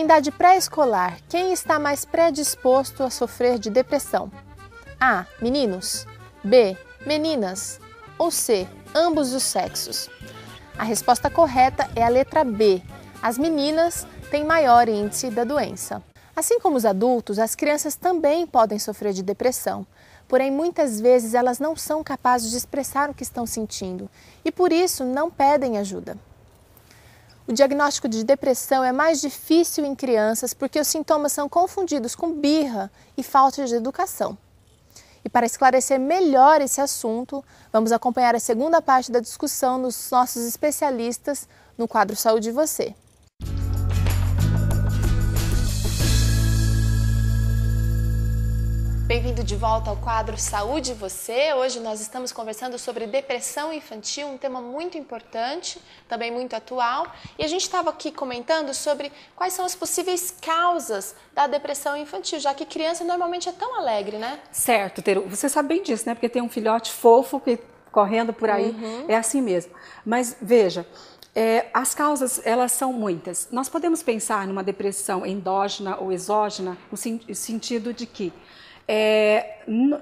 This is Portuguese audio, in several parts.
idade pré-escolar, quem está mais predisposto a sofrer de depressão? A. Meninos. B. Meninas. Ou C. Ambos os sexos. A resposta correta é a letra B. As meninas têm maior índice da doença. Assim como os adultos, as crianças também podem sofrer de depressão. Porém, muitas vezes elas não são capazes de expressar o que estão sentindo e, por isso, não pedem ajuda. O diagnóstico de depressão é mais difícil em crianças porque os sintomas são confundidos com birra e falta de educação. E para esclarecer melhor esse assunto, vamos acompanhar a segunda parte da discussão dos nossos especialistas no quadro Saúde e Você. Bem-vindo de volta ao quadro Saúde e Você. Hoje nós estamos conversando sobre depressão infantil, um tema muito importante, também muito atual. E a gente estava aqui comentando sobre quais são as possíveis causas da depressão infantil, já que criança normalmente é tão alegre, né? Certo, Teru. Você sabe bem disso, né? Porque tem um filhote fofo que correndo por aí, é assim mesmo. Mas veja, as causas, elas são muitas. Nós podemos pensar numa depressão endógena ou exógena, no sentido de que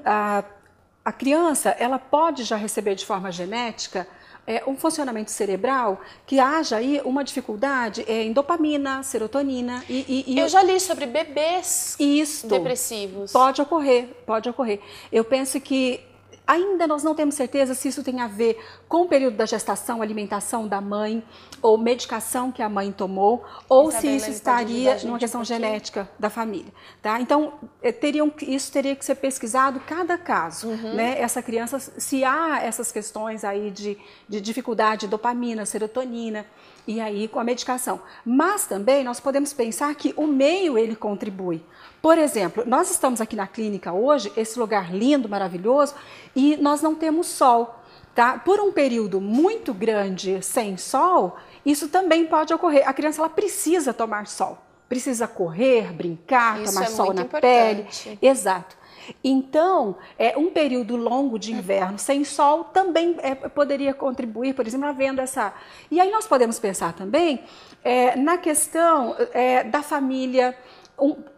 a criança ela pode já receber de forma genética um funcionamento cerebral que haja aí uma dificuldade em dopamina, serotonina Eu já li sobre bebês depressivos. Pode ocorrer, pode ocorrer. Eu penso que ainda nós não temos certeza se isso tem a ver com o período da gestação, alimentação da mãe, ou medicação que a mãe tomou, ou se isso estaria numa questão genética da família. Tá? Então, isso teria que ser pesquisado cada caso. Né? Essa criança, se há essas questões aí de dificuldade de dopamina, serotonina, e aí com a medicação. Mas também nós podemos pensar que o meio ele contribui. Por exemplo, nós estamos aqui na clínica hoje, esse lugar lindo, maravilhoso, e nós não temos sol. Tá? Por um período muito grande sem sol, isso também pode ocorrer. A criança ela precisa tomar sol, precisa correr, brincar, tomar sol na pele. Exato. Então, um período longo de inverno sem sol também poderia contribuir, por exemplo, havendo essa... E aí nós podemos pensar também na questão da família.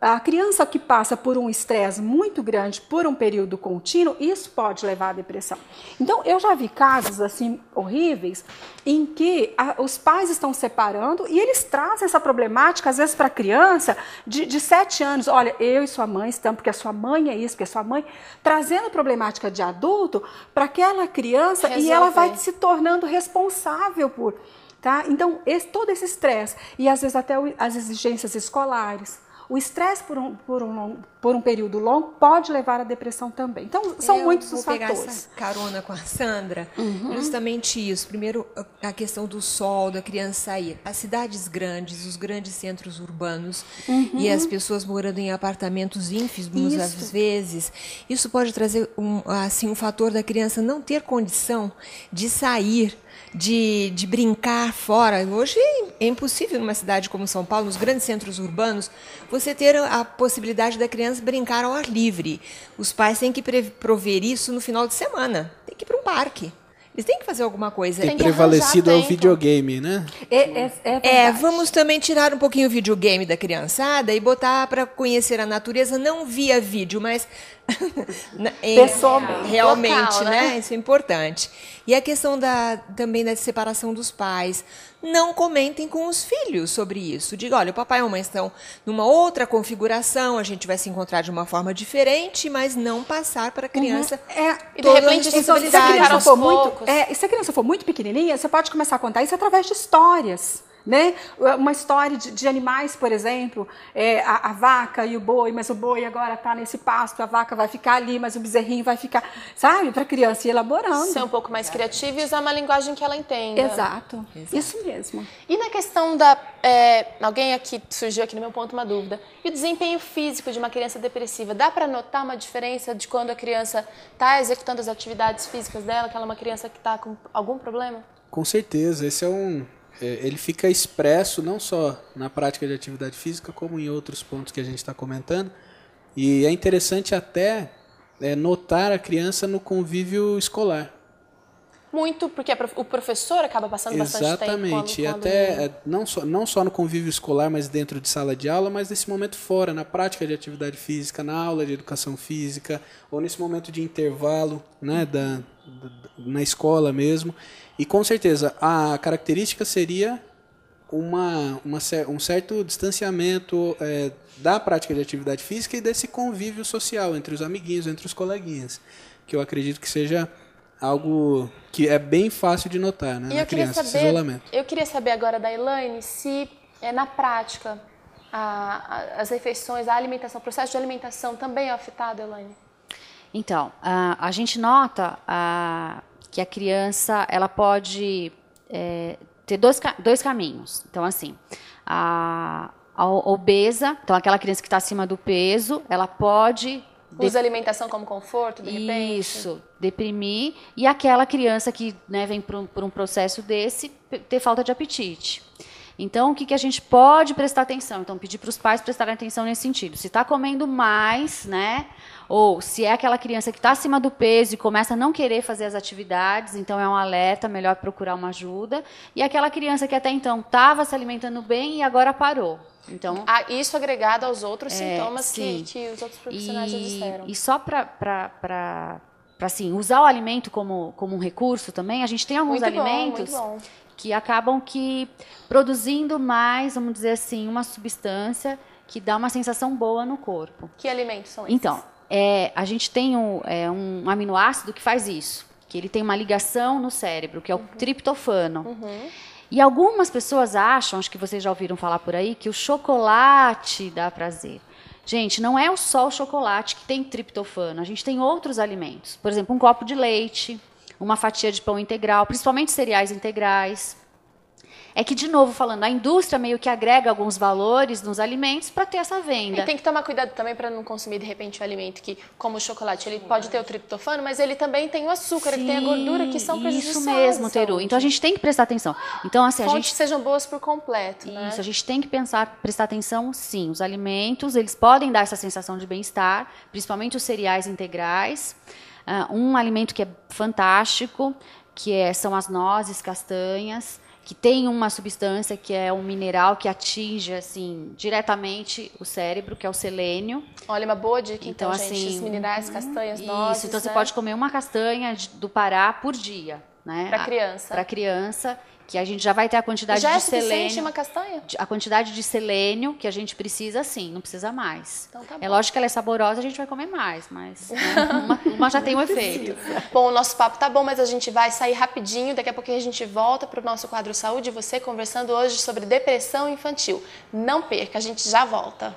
A criança que passa por um estresse muito grande por um período contínuo, isso pode levar à depressão. Então, eu já vi casos assim horríveis em que os pais estão separando e eles trazem essa problemática, às vezes, para a criança de 7 anos. Olha, eu e sua mãe estamos, porque a sua mãe é isso, porque a sua mãe... Trazendo problemática de adulto para aquela criança e ela vai se tornando responsável por... Tá? Então, todo esse estresse e, às vezes, até as exigências escolares. O estresse por um período longo pode levar à depressão também. Então, são muitos os fatores. Eu vou pegar essa carona com a Sandra. Justamente isso. Primeiro, a questão do sol, da criança sair. As cidades grandes, os grandes centros urbanos e as pessoas morando em apartamentos ínfimos, às vezes, isso pode trazer um fator da criança não ter condição de sair, de brincar fora. Hoje é impossível numa cidade como São Paulo, nos grandes centros urbanos, você ter a possibilidade da criança brincar ao ar livre. Os pais têm que prover isso no final de semana. Tem que ir para um parque. Eles têm que fazer alguma coisa. Tem prevalecido ao videogame, né? Vamos também tirar um pouquinho o videogame da criançada e botar para conhecer a natureza, não via vídeo, mas realmente, local, né? Isso é importante. E a questão também da separação dos pais. Não comentem com os filhos sobre isso. Diga, olha, o papai e a mamãe estão numa outra configuração, a gente vai se encontrar de uma forma diferente, mas não passar para a criança e de repente se a criança for muito pequenininha, você pode começar a contar isso através de histórias. Né? Uma história de animais, por exemplo, a vaca e o boi, mas o boi agora está nesse pasto, a vaca vai ficar ali, mas o bezerrinho vai ficar, sabe? Para a criança ir elaborando. Ser um pouco mais criativa e usar uma linguagem que ela entenda. Exato. Isso mesmo. E na questão alguém aqui, surgiu aqui no meu ponto uma dúvida, e o desempenho físico de uma criança depressiva, dá para notar uma diferença de quando a criança está executando as atividades físicas dela, que ela é uma criança que está com algum problema? Com certeza, esse ele fica expresso não só na prática de atividade física, como em outros pontos que a gente está comentando. E é interessante até notar a criança no convívio escolar. Muito, porque o professor acaba passando bastante tempo. Exatamente, e até não só no convívio escolar, mas dentro de sala de aula, mas nesse momento fora, na prática de atividade física, na aula de educação física, ou nesse momento de intervalo, né, na escola mesmo. E com certeza a característica seria um certo distanciamento da prática de atividade física e desse convívio social entre os amiguinhos, entre os coleguinhas, que eu acredito que seja algo que é bem fácil de notar, né, na criança, esse isolamento. Eu queria saber agora da Elaine se na prática as refeições, a alimentação, o processo de alimentação também é afetado, Elaine? Então, a gente nota que a criança ela pode ter dois caminhos. Então, assim, a obesa, então aquela criança que está acima do peso, ela pode... Usa alimentação como conforto, de repente? Isso, deprimir. E aquela criança que, né, vem por um processo desse, ter falta de apetite. Então, o que a gente pode prestar atenção? Então, pedir para os pais prestarem atenção nesse sentido. Se está comendo mais, né? Ou se é aquela criança que está acima do peso e começa a não querer fazer as atividades, então é um alerta, melhor procurar uma ajuda. E aquela criança que até então estava se alimentando bem e agora parou. Então, isso agregado aos outros sintomas que os outros profissionais já disseram. E só para assim, usar o alimento como um recurso também, a gente tem alguns alimentos que acabam produzindo mais, vamos dizer assim, uma substância que dá uma sensação boa no corpo. Que alimentos são esses? Então, a gente tem um aminoácido que faz isso, que ele tem uma ligação no cérebro, que é o triptofano. E algumas pessoas acham, acho que vocês já ouviram falar por aí, que o chocolate dá prazer. Gente, não é só o chocolate que tem triptofano, a gente tem outros alimentos. Por exemplo, um copo de leite, uma fatia de pão integral, principalmente cereais integrais. É que, de novo, falando, a indústria meio que agrega alguns valores nos alimentos para ter essa venda. E tem que tomar cuidado também para não consumir, de repente, um alimento que, como o chocolate, ele pode ter o triptofano, mas ele também tem o açúcar, ele tem a gordura, que são prejudiciais. Isso mesmo, Teru. Então, a gente tem que prestar atenção. Então, assim, fontes sejam boas por completo, né? Isso, a gente tem que prestar atenção, sim. Os alimentos, eles podem dar essa sensação de bem-estar, principalmente os cereais integrais. Um alimento que é fantástico, são as nozes, castanhas, que tem uma substância que é um mineral que atinge assim diretamente o cérebro, que é o selênio. Olha, uma boa dica, então gente, assim, os minerais, castanhas, nozes. Isso, então você pode comer uma castanha do Pará por dia, né? Para criança. Para criança, que a gente já vai ter a quantidade de selênio. Já é uma castanha? A quantidade de selênio que a gente precisa, sim, não precisa mais. Então tá bom. É lógico que ela é saborosa, a gente vai comer mais, mas né, uma já tem um efeito. Bom, o nosso papo tá bom, mas a gente vai sair rapidinho. Daqui a pouquinho a gente volta para o nosso quadro Saúde e Você, conversando hoje sobre depressão infantil. Não perca, a gente já volta.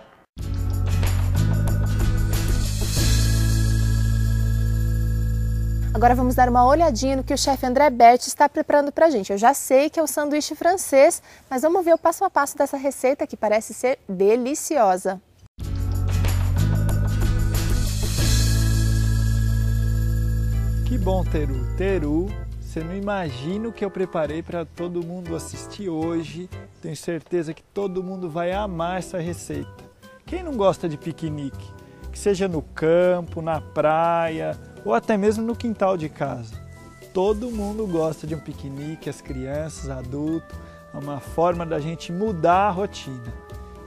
Agora vamos dar uma olhadinha no que o chefe André Berti está preparando para a gente. Eu já sei que é o sanduíche francês, mas vamos ver o passo a passo dessa receita que parece ser deliciosa. Que bom, Teru. Teru, você não imagina o que eu preparei para todo mundo assistir hoje. Tenho certeza que todo mundo vai amar essa receita. Quem não gosta de piquenique? Que seja no campo, na praia ou até mesmo no quintal de casa. Todo mundo gosta de um piquenique, as crianças, adultos. É uma forma da gente mudar a rotina.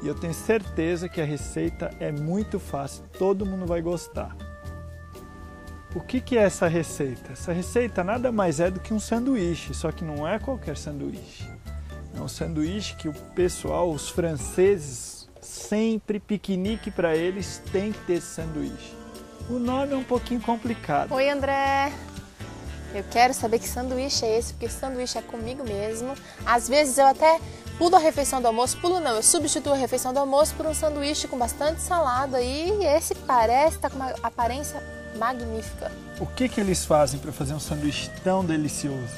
E eu tenho certeza que a receita é muito fácil, todo mundo vai gostar. O que é essa receita? Essa receita nada mais é do que um sanduíche, só que não é qualquer sanduíche. É um sanduíche que o pessoal, os franceses, sempre piquenique para eles tem que ter esse sanduíche. O nome é um pouquinho complicado. Oi, André. Eu quero saber que sanduíche é esse, porque sanduíche é comigo mesmo. Às vezes eu até pulo a refeição do almoço, eu substituo a refeição do almoço por um sanduíche com bastante salada e esse parece estar com uma aparência magnífica. O que eles fazem para fazer um sanduíche tão delicioso?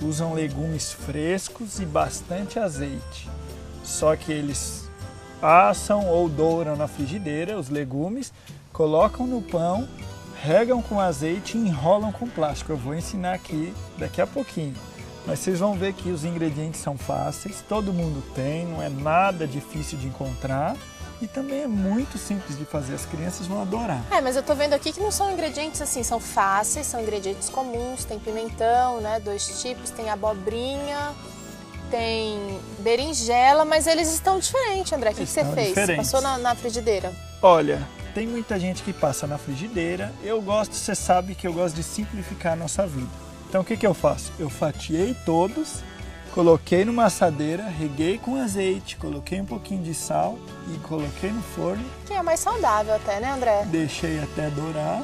Usam legumes frescos e bastante azeite. Só que eles assam ou douram na frigideira os legumes, colocam no pão, regam com azeite e enrolam com plástico. Eu vou ensinar aqui daqui a pouquinho. Mas vocês vão ver que os ingredientes são fáceis, todo mundo tem, não é nada difícil de encontrar. E também é muito simples de fazer, as crianças vão adorar. Mas eu tô vendo aqui que não são ingredientes assim, são fáceis, são ingredientes comuns, tem pimentão, né, 2 tipos, tem abobrinha, tem berinjela, mas eles estão diferentes, André. O que você fez? Diferentes. Passou na frigideira? Olha, tem muita gente que passa na frigideira. Eu gosto, você sabe que eu gosto de simplificar a nossa vida. Então o que eu faço? Eu fatiei todos, coloquei numa assadeira, reguei com azeite, coloquei um pouquinho de sal e coloquei no forno. Que é mais saudável até, né, André? Deixei até dourar.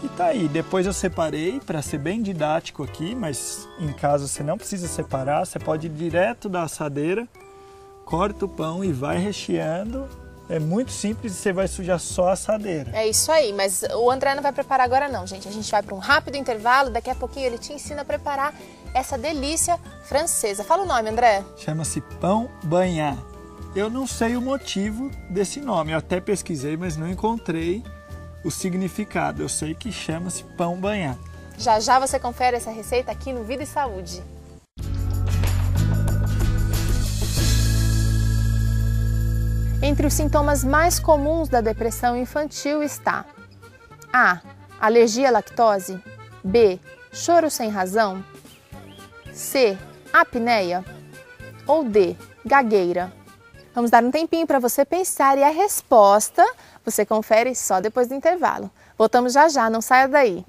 E tá aí, depois eu separei para ser bem didático aqui, mas em casa você não precisa separar, você pode ir direto da assadeira, corta o pão e vai recheando. É muito simples e você vai sujar só a assadeira. É isso aí, mas o André não vai preparar agora não, gente. A gente vai para um rápido intervalo, daqui a pouquinho ele te ensina a preparar essa delícia francesa. Fala o nome, André. Chama-se pão banhar. Eu não sei o motivo desse nome, eu até pesquisei, mas não encontrei o significado. Eu sei que chama-se pão banhar. Já já você confere essa receita aqui no Vida e Saúde. Entre os sintomas mais comuns da depressão infantil está A. Alergia à lactose. B. Choro sem razão. C. Apneia. Ou D. Gagueira. Vamos dar um tempinho para você pensar e a resposta você confere só depois do intervalo. Voltamos já já, não saia daí.